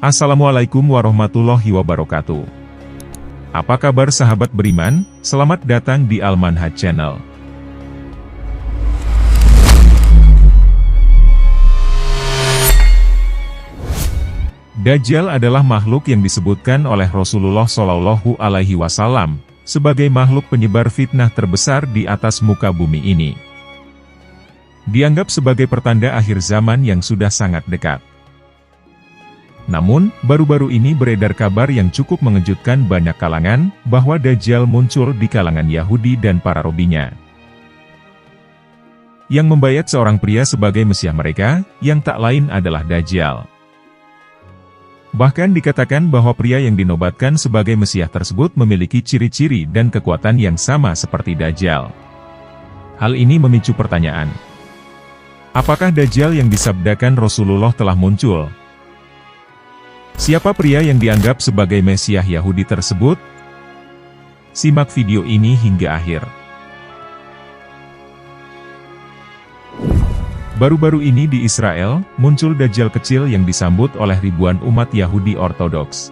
Assalamualaikum warahmatullahi wabarakatuh. Apa kabar sahabat beriman? Selamat datang di Al-Manhaj Channel. Dajjal adalah makhluk yang disebutkan oleh Rasulullah Shallallahu Alaihi Wasallam sebagai makhluk penyebar fitnah terbesar di atas muka bumi ini. Dianggap sebagai pertanda akhir zaman yang sudah sangat dekat. Namun, baru-baru ini beredar kabar yang cukup mengejutkan banyak kalangan, bahwa Dajjal muncul di kalangan Yahudi dan para robinya. Yang membayat seorang pria sebagai Mesias mereka, yang tak lain adalah Dajjal. Bahkan dikatakan bahwa pria yang dinobatkan sebagai Mesias tersebut memiliki ciri-ciri dan kekuatan yang sama seperti Dajjal. Hal ini memicu pertanyaan. Apakah Dajjal yang disabdakan Rasulullah telah muncul? Siapa pria yang dianggap sebagai Mesias Yahudi tersebut? Simak video ini hingga akhir. Baru-baru ini di Israel, muncul Dajjal kecil yang disambut oleh ribuan umat Yahudi Ortodoks.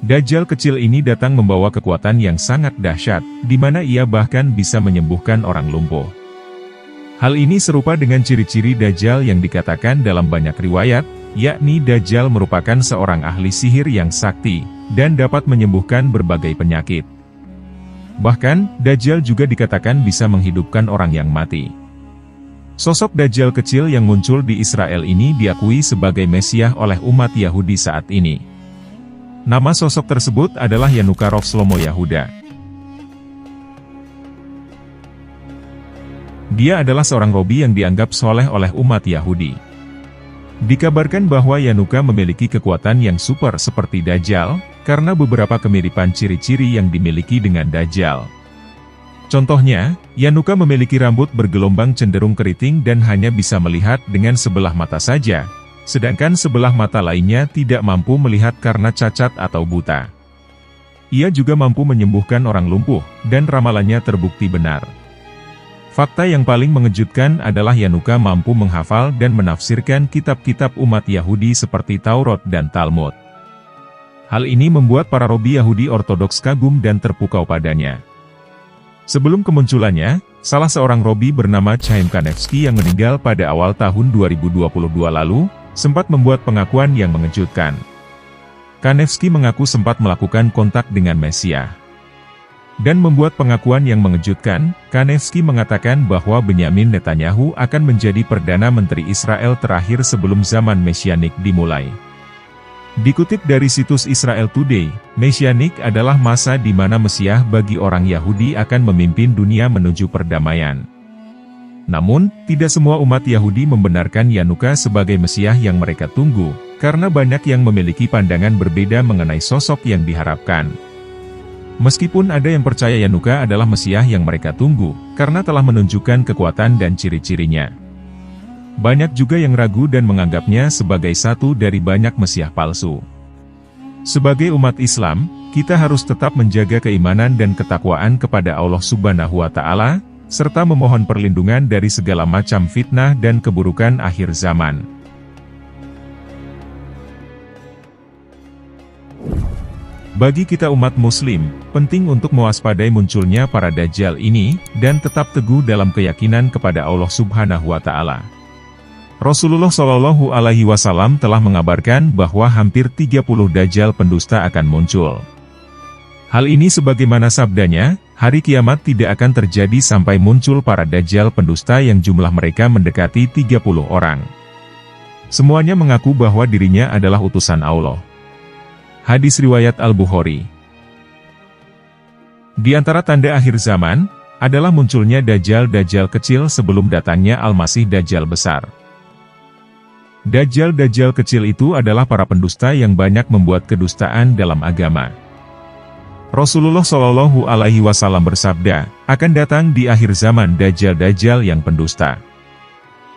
Dajjal kecil ini datang membawa kekuatan yang sangat dahsyat, di mana ia bahkan bisa menyembuhkan orang lumpuh. Hal ini serupa dengan ciri-ciri Dajjal yang dikatakan dalam banyak riwayat, yakni Dajjal merupakan seorang ahli sihir yang sakti, dan dapat menyembuhkan berbagai penyakit. Bahkan, Dajjal juga dikatakan bisa menghidupkan orang yang mati. Sosok Dajjal kecil yang muncul di Israel ini diakui sebagai Mesias oleh umat Yahudi saat ini. Nama sosok tersebut adalah Yanukarov Shlomo Yahuda. Dia adalah seorang robi yang dianggap soleh oleh umat Yahudi. Dikabarkan bahwa Yanuka memiliki kekuatan yang super seperti Dajjal, karena beberapa kemiripan ciri-ciri yang dimiliki dengan Dajjal. Contohnya, Yanuka memiliki rambut bergelombang cenderung keriting dan hanya bisa melihat dengan sebelah mata saja, sedangkan sebelah mata lainnya tidak mampu melihat karena cacat atau buta. Ia juga mampu menyembuhkan orang lumpuh, dan ramalannya terbukti benar. Fakta yang paling mengejutkan adalah Yanuka mampu menghafal dan menafsirkan kitab-kitab umat Yahudi seperti Taurat dan Talmud. Hal ini membuat para robi Yahudi Ortodoks kagum dan terpukau padanya. Sebelum kemunculannya, salah seorang robi bernama Chaim Kanevsky yang meninggal pada awal tahun 2022 lalu, sempat membuat pengakuan yang mengejutkan. Kanevsky mengaku sempat melakukan kontak dengan Mesias. Dan membuat pengakuan yang mengejutkan, Kanevsky mengatakan bahwa Benyamin Netanyahu akan menjadi Perdana Menteri Israel terakhir sebelum zaman Mesianik dimulai. Dikutip dari situs Israel Today, Mesianik adalah masa di mana Mesias bagi orang Yahudi akan memimpin dunia menuju perdamaian. Namun, tidak semua umat Yahudi membenarkan Yanuka sebagai Mesias yang mereka tunggu, karena banyak yang memiliki pandangan berbeda mengenai sosok yang diharapkan. Meskipun ada yang percaya Yanuka adalah Mesias yang mereka tunggu, karena telah menunjukkan kekuatan dan ciri-cirinya. Banyak juga yang ragu dan menganggapnya sebagai satu dari banyak Mesias palsu. Sebagai umat Islam, kita harus tetap menjaga keimanan dan ketakwaan kepada Allah Subhanahu wa Ta'ala, serta memohon perlindungan dari segala macam fitnah dan keburukan akhir zaman. Bagi kita umat muslim, penting untuk mewaspadai munculnya para Dajjal ini, dan tetap teguh dalam keyakinan kepada Allah Subhanahu wa Ta'ala. Rasulullah Shallallahu Alaihi Wasallam telah mengabarkan bahwa hampir 30 Dajjal pendusta akan muncul. Hal ini sebagaimana sabdanya, hari kiamat tidak akan terjadi sampai muncul para Dajjal pendusta yang jumlah mereka mendekati 30 orang. Semuanya mengaku bahwa dirinya adalah utusan Allah. Hadis riwayat Al-Bukhari. Di antara tanda akhir zaman, adalah munculnya Dajjal-Dajjal kecil sebelum datangnya Al-Masih Dajjal besar. Dajjal-Dajjal kecil itu adalah para pendusta yang banyak membuat kedustaan dalam agama. Rasulullah Shallallahu Alaihi Wasallam bersabda, akan datang di akhir zaman Dajjal-Dajjal yang pendusta.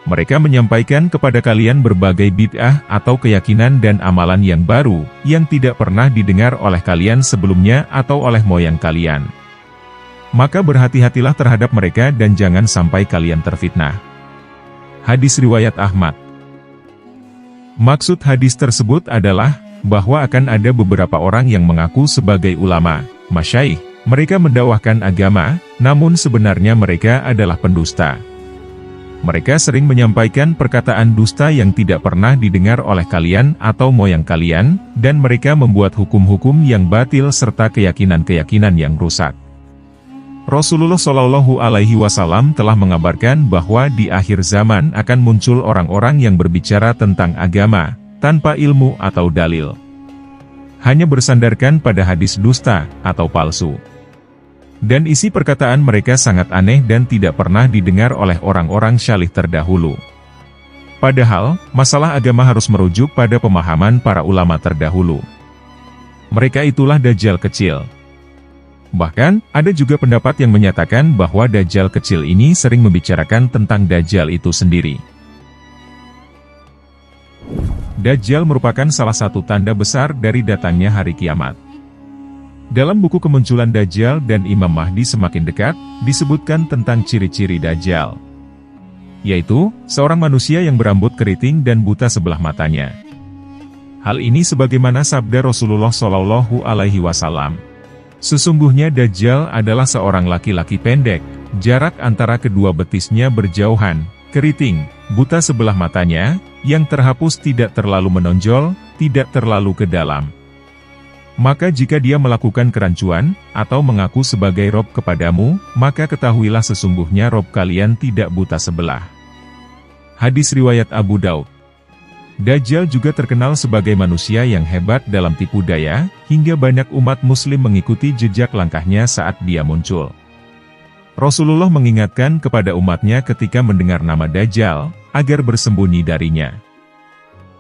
Mereka menyampaikan kepada kalian berbagai bid'ah atau keyakinan dan amalan yang baru, yang tidak pernah didengar oleh kalian sebelumnya atau oleh moyang kalian. Maka berhati-hatilah terhadap mereka dan jangan sampai kalian terfitnah. Hadis riwayat Ahmad. Maksud hadis tersebut adalah, bahwa akan ada beberapa orang yang mengaku sebagai ulama, masyaikh, mereka mendakwahkan agama, namun sebenarnya mereka adalah pendusta. Mereka sering menyampaikan perkataan dusta yang tidak pernah didengar oleh kalian atau moyang kalian, dan mereka membuat hukum-hukum yang batil serta keyakinan-keyakinan yang rusak. Rasulullah Shallallahu Alaihi Wasallam telah mengabarkan bahwa di akhir zaman akan muncul orang-orang yang berbicara tentang agama, tanpa ilmu atau dalil. Hanya bersandarkan pada hadis dusta atau palsu. Dan isi perkataan mereka sangat aneh dan tidak pernah didengar oleh orang-orang syalih terdahulu. Padahal, masalah agama harus merujuk pada pemahaman para ulama terdahulu. Mereka itulah Dajjal kecil. Bahkan, ada juga pendapat yang menyatakan bahwa Dajjal kecil ini sering membicarakan tentang Dajjal itu sendiri. Dajjal merupakan salah satu tanda besar dari datangnya hari kiamat. Dalam buku Kemunculan Dajjal dan Imam Mahdi Semakin Dekat, disebutkan tentang ciri-ciri Dajjal. Yaitu, seorang manusia yang berambut keriting dan buta sebelah matanya. Hal ini sebagaimana sabda Rasulullah Shallallahu Alaihi Wasallam. Sesungguhnya Dajjal adalah seorang laki-laki pendek, jarak antara kedua betisnya berjauhan, keriting, buta sebelah matanya, yang terhapus tidak terlalu menonjol, tidak terlalu ke dalam. Maka jika dia melakukan kerancuan, atau mengaku sebagai Rob kepadamu, maka ketahuilah sesungguhnya Rob kalian tidak buta sebelah. Hadis riwayat Abu Daud. Dajjal juga terkenal sebagai manusia yang hebat dalam tipu daya, hingga banyak umat muslim mengikuti jejak langkahnya saat dia muncul. Rasulullah mengingatkan kepada umatnya ketika mendengar nama Dajjal, agar bersembunyi darinya.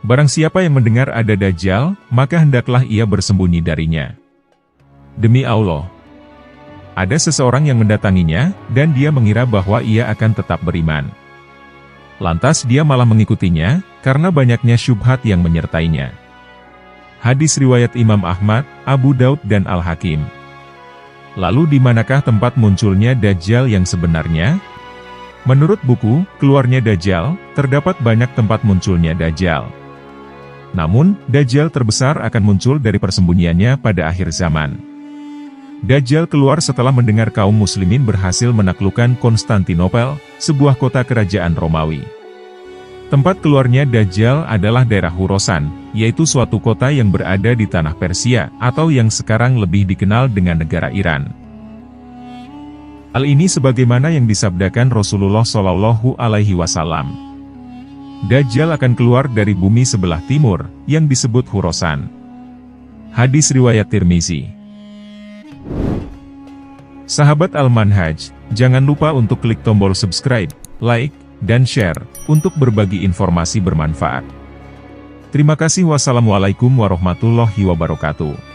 Barang siapa yang mendengar ada Dajjal, maka hendaklah ia bersembunyi darinya. Demi Allah, ada seseorang yang mendatanginya, dan dia mengira bahwa ia akan tetap beriman. Lantas dia malah mengikutinya, karena banyaknya syubhat yang menyertainya. Hadis riwayat Imam Ahmad, Abu Daud dan Al-Hakim. Lalu di manakah tempat munculnya Dajjal yang sebenarnya? Menurut buku, Keluarnya Dajjal, terdapat banyak tempat munculnya Dajjal. Namun, Dajjal terbesar akan muncul dari persembunyiannya pada akhir zaman. Dajjal keluar setelah mendengar kaum muslimin berhasil menaklukkan Konstantinopel, sebuah kota kerajaan Romawi. Tempat keluarnya Dajjal adalah daerah Khorasan, yaitu suatu kota yang berada di tanah Persia, atau yang sekarang lebih dikenal dengan negara Iran. Hal ini sebagaimana yang disabdakan Rasulullah Shallallahu Alaihi Wasallam. Dajjal akan keluar dari bumi sebelah timur, yang disebut Khorasan. Hadis riwayat Tirmizi. Sahabat Al-Manhaj, jangan lupa untuk klik tombol subscribe, like, dan share, untuk berbagi informasi bermanfaat. Terima kasih. Wassalamualaikum warahmatullahi wabarakatuh.